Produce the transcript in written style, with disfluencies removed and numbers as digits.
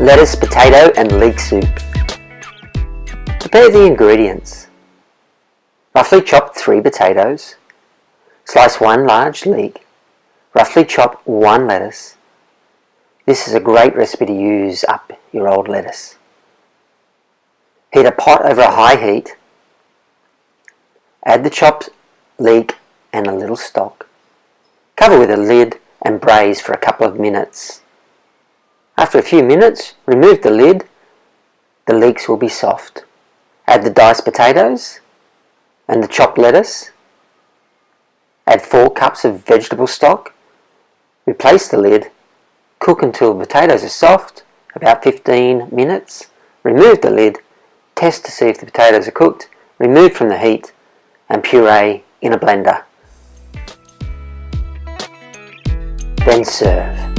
lettuce, potato and leek soup. Prepare the ingredients. Roughly chop 3 potatoes. Slice 1 large leek. Roughly chop 1 lettuce. This is a great recipe to use up your old lettuce. Heat a pot over a high heat. Add the chopped leek and a little stock. Cover with a lid and braise for a couple of minutes. After a few minutes, remove the lid. The leeks will be soft. Add the diced potatoes and the chopped lettuce. Add 4 cups of vegetable stock. Replace the lid. Cook until the potatoes are soft, about 15 minutes. Remove the lid. Test to see if the potatoes are cooked. Remove from the heat and puree in a blender. Then serve.